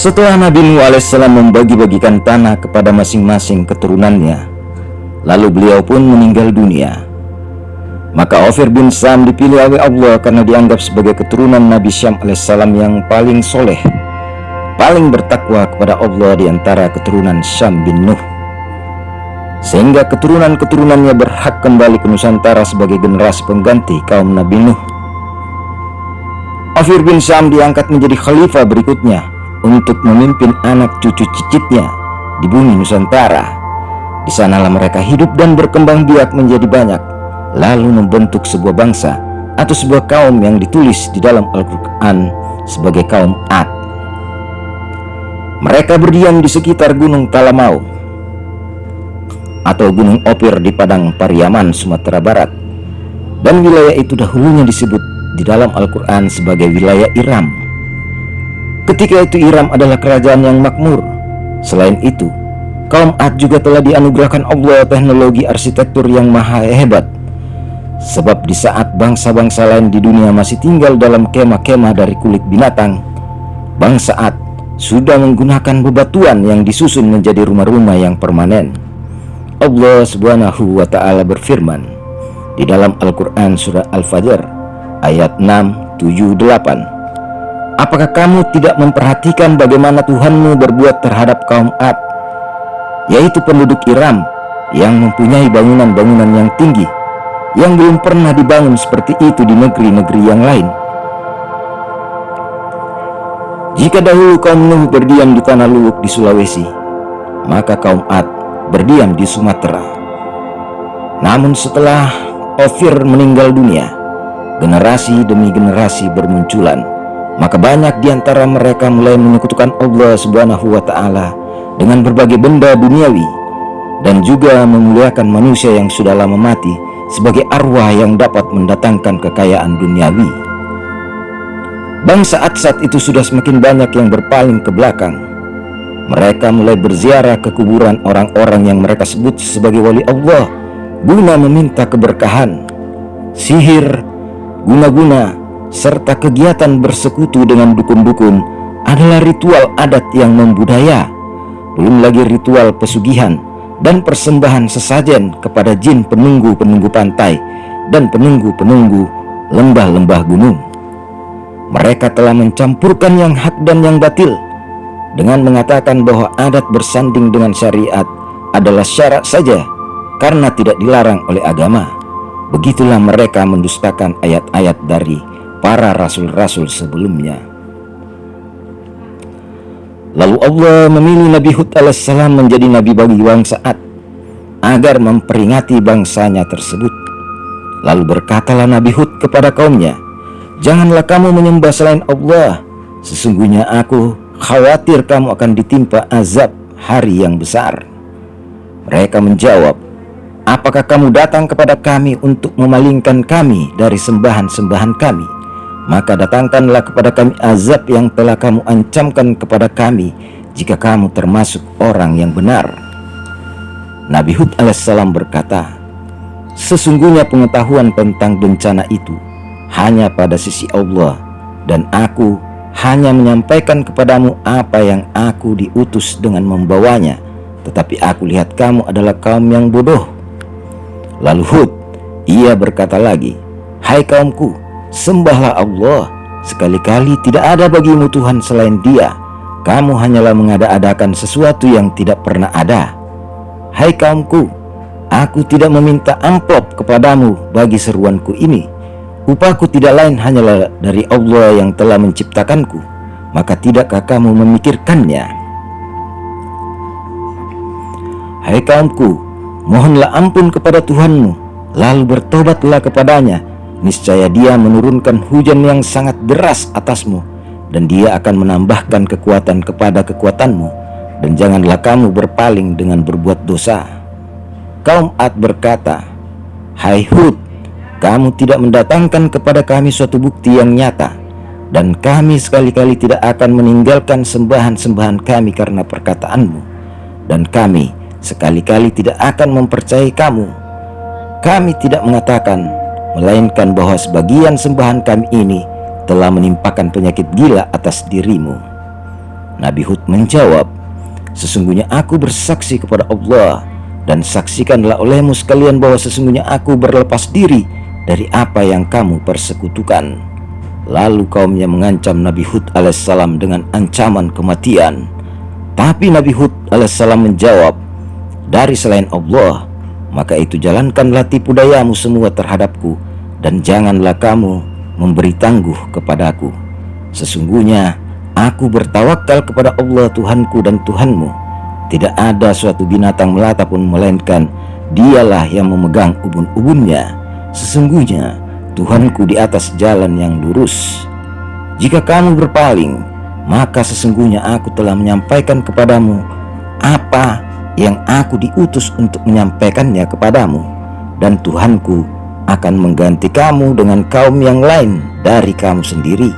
Setelah Nabi Nuh alaihissalam membagi-bagikan tanah kepada masing-masing keturunannya, lalu beliau pun meninggal dunia, maka Ofir bin Sam dipilih oleh Allah karena dianggap sebagai keturunan Nabi Syam alaihissalam yang paling soleh, paling bertakwa kepada Allah di antara keturunan Syam bin Nuh, sehingga keturunan-keturunannya berhak kembali ke Nusantara sebagai generasi pengganti kaum Nabi Nuh. Ofir bin Sam diangkat menjadi khalifah berikutnya untuk memimpin anak cucu cicitnya di bumi Nusantara. Di sanalah mereka hidup dan berkembang biak menjadi banyak, lalu membentuk sebuah bangsa atau sebuah kaum yang ditulis di dalam Al-Quran sebagai kaum Ad. Mereka berdiam di sekitar Gunung Talamau atau Gunung Opir di Padang Pariaman, Sumatera Barat, dan wilayah itu dahulunya disebut di dalam Al-Quran sebagai wilayah Iram. Ketika itu Iram adalah kerajaan yang makmur. Selain itu, kaum Ad juga telah dianugerahkan Allah teknologi arsitektur yang maha hebat. Sebab di saat bangsa-bangsa lain di dunia masih tinggal dalam kemah-kemah dari kulit binatang, bangsa Ad sudah menggunakan bebatuan yang disusun menjadi rumah-rumah yang permanen. Allah Subhanahu wa Ta'ala berfirman di dalam Al-Quran surah Al-Fajr ayat 6, 7, 8. Apakah kamu tidak memperhatikan bagaimana Tuhanmu berbuat terhadap kaum Ad, yaitu penduduk Iram yang mempunyai bangunan-bangunan yang tinggi yang belum pernah dibangun seperti itu di negeri-negeri yang lain? Jika dahulu kaum Nuh berdiam di Tanah Luwuk di Sulawesi, maka kaum Ad berdiam di Sumatera. Namun setelah Ofir meninggal dunia, generasi demi generasi bermunculan, maka banyak di antara mereka mulai menyekutukan Allah Subhanahu wa Ta'ala dengan berbagai benda duniawi, dan juga memuliakan manusia yang sudah lama mati sebagai arwah yang dapat mendatangkan kekayaan duniawi. Bangsa Ad saat itu sudah semakin banyak yang berpaling ke belakang. Mereka mulai berziarah ke kuburan orang-orang yang mereka sebut sebagai wali Allah guna meminta keberkahan. Sihir, guna-guna, serta kegiatan bersekutu dengan dukun-dukun adalah ritual adat yang membudaya. Belum lagi ritual pesugihan dan persembahan sesajen kepada jin penunggu-penunggu pantai dan penunggu-penunggu lembah-lembah gunung. Mereka telah mencampurkan yang hak dan yang batil dengan mengatakan bahwa adat bersanding dengan syariat adalah syarat saja karena tidak dilarang oleh agama. Begitulah mereka mendustakan ayat-ayat dari para rasul-rasul sebelumnya. Lalu Allah memilih Nabi Hud alaihissalam menjadi nabi bagi bangsa Ad agar memperingati bangsanya tersebut. Lalu berkatalah Nabi Hud kepada kaumnya, "Janganlah kamu menyembah selain Allah. Sesungguhnya aku khawatir kamu akan ditimpa azab hari yang besar." Mereka menjawab, "Apakah kamu datang kepada kami untuk memalingkan kami dari sembahan-sembahan kami? Maka datangkanlah kepada kami azab yang telah kamu ancamkan kepada kami jika kamu termasuk orang yang benar." Nabi Hud alaihissalam berkata, "Sesungguhnya pengetahuan tentang bencana itu hanya pada sisi Allah, dan aku hanya menyampaikan kepadamu apa yang aku diutus dengan membawanya, tetapi aku lihat kamu adalah kaum yang bodoh." Lalu Hud, ia berkata lagi, "Hai kaumku, sembahlah Allah. Sekali-kali tidak ada bagimu Tuhan selain Dia. Kamu hanyalah mengada-adakan sesuatu yang tidak pernah ada. Hai kaumku, aku tidak meminta amplop kepadamu bagi seruanku ini. Upahku tidak lain hanyalah dari Allah yang telah menciptakanku. Maka tidakkah kamu memikirkannya? Hai kaumku, mohonlah ampun kepada Tuhanmu, lalu bertobatlah kepadanya. Niscaya Dia menurunkan hujan yang sangat deras atasmu, dan Dia akan menambahkan kekuatan kepada kekuatanmu, dan janganlah kamu berpaling dengan berbuat dosa." Kaum Ad berkata, "Hai Hud, kamu tidak mendatangkan kepada kami suatu bukti yang nyata, dan kami sekali-kali tidak akan meninggalkan sembahan-sembahan kami karena perkataanmu, dan kami sekali-kali tidak akan mempercayai kamu. Kami tidak mengatakan, melainkan bahwa sebagian sembahan kami ini telah menimpakan penyakit gila atas dirimu." Nabi Hud menjawab, "Sesungguhnya aku bersaksi kepada Allah, dan saksikanlah olehmu sekalian bahwa sesungguhnya aku berlepas diri dari apa yang kamu persekutukan." Lalu kaumnya mengancam Nabi Hud alaihissalam dengan ancaman kematian. Tapi Nabi Hud alaihissalam menjawab, "Dari selain Allah, maka itu jalankanlah tipu dayamu semua terhadapku, dan janganlah kamu memberi tangguh kepadaku. Sesungguhnya aku bertawakal kepada Allah Tuhanku dan Tuhanmu. Tidak ada suatu binatang melata pun melainkan dialah yang memegang ubun-ubunnya. Sesungguhnya Tuhanku di atas jalan yang lurus. Jika kamu berpaling, maka sesungguhnya aku telah menyampaikan kepadamu apa yang aku diutus untuk menyampaikannya kepadamu, dan Tuhanku akan mengganti kamu dengan kaum yang lain dari kamu sendiri,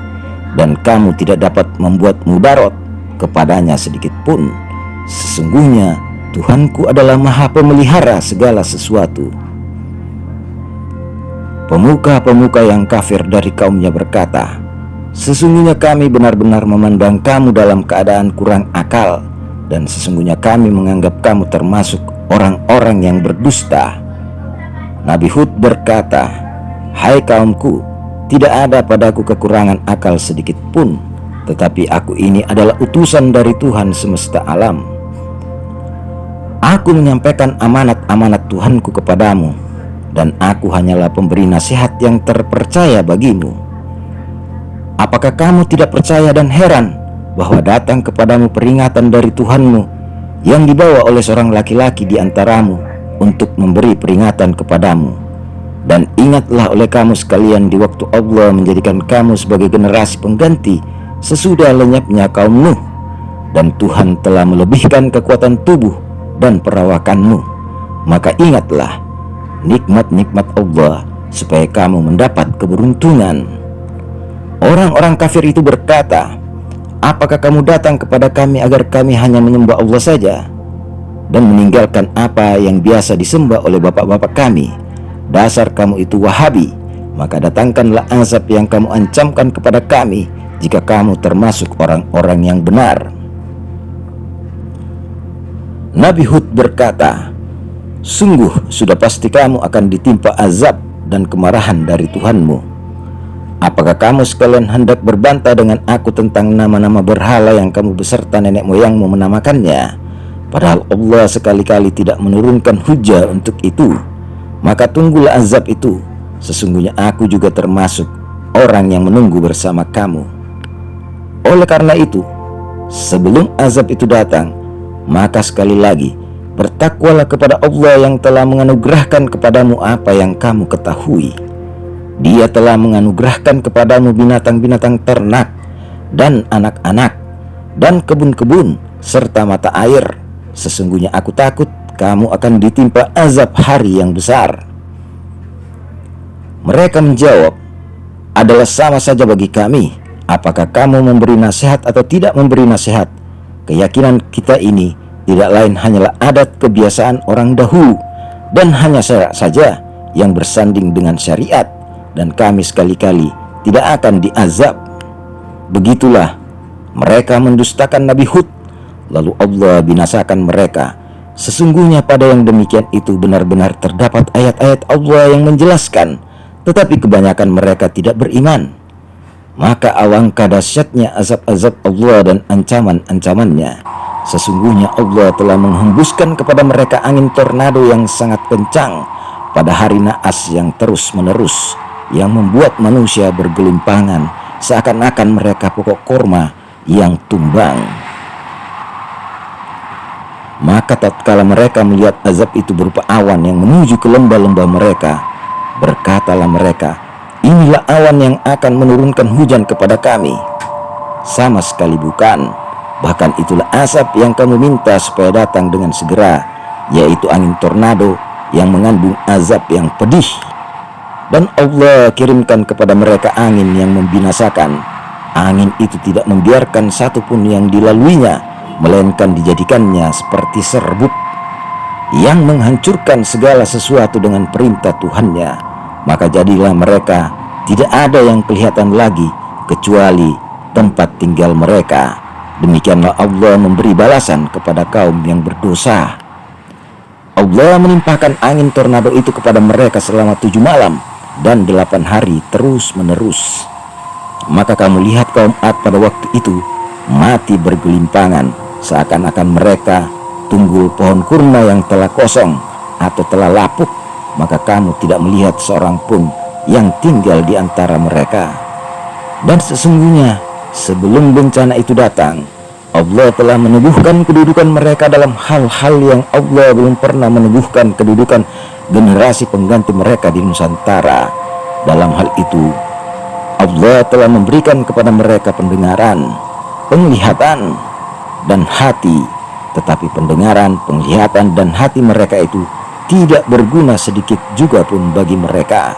dan kamu tidak dapat membuat mudarat kepadanya sedikit pun. Sesungguhnya Tuhanku adalah Maha Pemelihara segala sesuatu." Pemuka-pemuka yang kafir dari kaumnya berkata, "Sesungguhnya kami benar-benar memandang kamu dalam keadaan kurang akal, dan sesungguhnya kami menganggap kamu termasuk orang-orang yang berdusta." Nabi Hud berkata, "Hai kaumku, tidak ada padaku kekurangan akal sedikit pun, tetapi aku ini adalah utusan dari Tuhan semesta alam. Aku menyampaikan amanat-amanat Tuhanku kepadamu, dan aku hanyalah pemberi nasihat yang terpercaya bagimu. Apakah kamu tidak percaya dan heran bahwa datang kepadamu peringatan dari Tuhanmu yang dibawa oleh seorang laki-laki di antaramu untuk memberi peringatan kepadamu? Dan ingatlah oleh kamu sekalian di waktu Allah menjadikan kamu sebagai generasi pengganti sesudah lenyapnya kaum Nuh, dan Tuhan telah melebihkan kekuatan tubuh dan perawakanmu. Maka ingatlah nikmat-nikmat Allah supaya kamu mendapat keberuntungan." Orang-orang kafir itu berkata, "Apakah kamu datang kepada kami agar kami hanya menyembah Allah saja dan meninggalkan apa yang biasa disembah oleh bapak-bapak kami? Dasar kamu itu Wahabi, maka datangkanlah azab yang kamu ancamkan kepada kami jika kamu termasuk orang-orang yang benar." Nabi Hud berkata, "Sungguh sudah pasti kamu akan ditimpa azab dan kemarahan dari Tuhanmu. Apakah kamu sekalian hendak berbantah dengan aku tentang nama-nama berhala yang kamu beserta nenek moyangmu menamakannya, padahal Allah sekali-kali tidak menurunkan hujah untuk itu? Maka tunggulah azab itu. Sesungguhnya aku juga termasuk orang yang menunggu bersama kamu. Oleh karena itu, sebelum azab itu datang, maka sekali lagi bertakwalah kepada Allah yang telah menganugerahkan kepadamu apa yang kamu ketahui. Dia telah menganugerahkan kepadamu binatang-binatang ternak dan anak-anak dan kebun-kebun serta mata air. Sesungguhnya aku takut kamu akan ditimpa azab hari yang besar." Mereka menjawab, "Adalah sama saja bagi kami apakah kamu memberi nasihat atau tidak memberi nasihat. Keyakinan kita ini tidak lain hanyalah adat kebiasaan orang dahulu, dan hanya syarak saja yang bersanding dengan syariat, dan kami sekali-kali tidak akan diazab." Begitulah mereka mendustakan Nabi Hud, lalu Allah binasakan mereka. Sesungguhnya pada yang demikian itu benar-benar terdapat ayat-ayat Allah yang menjelaskan, tetapi kebanyakan mereka tidak beriman. Maka alangkah dahsyatnya azab-azab Allah dan ancaman-ancamannya. Sesungguhnya Allah telah menghembuskan kepada mereka angin tornado yang sangat kencang pada hari naas yang terus-menerus, yang membuat manusia bergelimpangan seakan-akan mereka pokok korma yang tumbang. Maka tatkala mereka melihat azab itu berupa awan yang menuju ke lembah-lembah mereka, berkatalah mereka, "Inilah awan yang akan menurunkan hujan kepada kami." Sama sekali bukan. Bahkan itulah asap yang kamu minta supaya datang dengan segera, yaitu angin tornado yang mengandung azab yang pedih. Dan Allah kirimkan kepada mereka angin yang membinasakan. Angin itu tidak membiarkan satupun yang dilaluinya, melainkan dijadikannya seperti serbuk yang menghancurkan segala sesuatu dengan perintah Tuhannya. Maka jadilah mereka tidak ada yang kelihatan lagi kecuali tempat tinggal mereka. Demikianlah Allah memberi balasan kepada kaum yang berdosa. Allah menimpakan angin tornado itu kepada mereka selama 7 malam dan 8 hari terus menerus. Maka kamu lihat kaum Ad pada waktu itu mati bergelimpangan, seakan-akan mereka tunggul pohon kurma yang telah kosong atau telah lapuk. Maka kamu tidak melihat seorang pun yang tinggal di antara mereka. Dan sesungguhnya sebelum bencana itu datang, Allah telah menubuhkan kedudukan mereka dalam hal-hal yang Allah belum pernah menubuhkan kedudukan generasi pengganti mereka di Nusantara. Dalam hal itu, Allah telah memberikan kepada mereka pendengaran, penglihatan, dan hati. Tetapi pendengaran, penglihatan, dan hati mereka itu tidak berguna sedikit juga pun bagi mereka,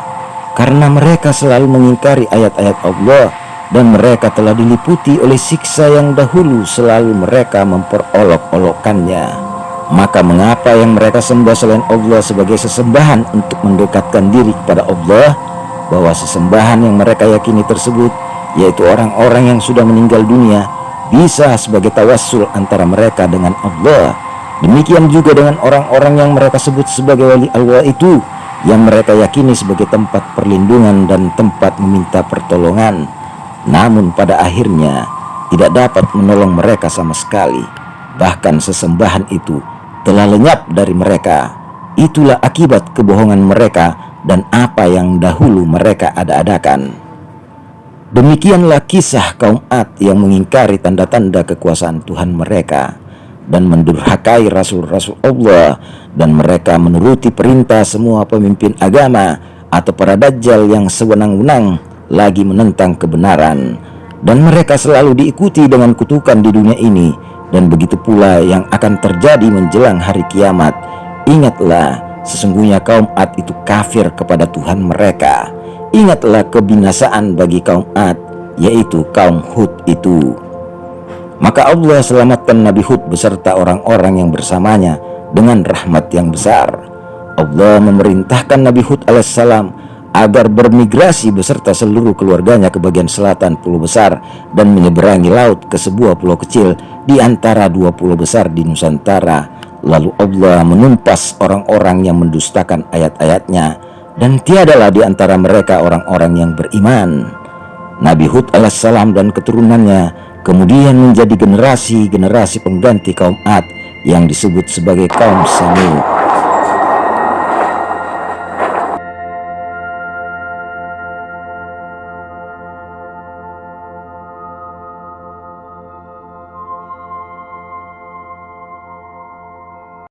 karena mereka selalu mengingkari ayat-ayat Allah, dan mereka telah diliputi oleh siksa yang dahulu selalu mereka memperolok-olokkannya. Maka mengapa yang mereka sembah selain Allah sebagai sesembahan untuk mendekatkan diri kepada Allah, bahwa sesembahan yang mereka yakini tersebut, yaitu orang-orang yang sudah meninggal dunia, bisa sebagai tawassul antara mereka dengan Allah. Demikian juga dengan orang-orang yang mereka sebut sebagai wali Allah itu, yang mereka yakini sebagai tempat perlindungan dan tempat meminta pertolongan, namun pada akhirnya tidak dapat menolong mereka sama sekali. Bahkan sesembahan itu telah lenyap dari mereka. Itulah akibat kebohongan mereka dan apa yang dahulu mereka ada-adakan. Demikianlah kisah kaum Ad yang mengingkari tanda-tanda kekuasaan Tuhan mereka dan mendurhakai rasul-rasul Allah, dan mereka menuruti perintah semua pemimpin agama atau para dajjal yang sewenang-wenang lagi menentang kebenaran, dan mereka selalu diikuti dengan kutukan di dunia ini, dan begitu pula yang akan terjadi menjelang hari kiamat. Ingatlah, sesungguhnya kaum Ad itu kafir kepada Tuhan mereka. Ingatlah kebinasaan bagi kaum Ad, yaitu kaum Hud itu. Maka Allah selamatkan Nabi Hud beserta orang-orang yang bersamanya dengan rahmat yang besar. Allah memerintahkan Nabi Hud alaihissalam agar bermigrasi beserta seluruh keluarganya ke bagian selatan pulau besar dan menyeberangi laut ke sebuah pulau kecil di antara 2 pulau besar di Nusantara. Lalu Allah menumpas orang-orang yang mendustakan ayat-ayatnya, dan tiadalah di antara mereka orang-orang yang beriman. Nabi Hud alaihissalam dan keturunannya kemudian menjadi generasi-generasi pengganti kaum Ad yang disebut sebagai kaum Samud.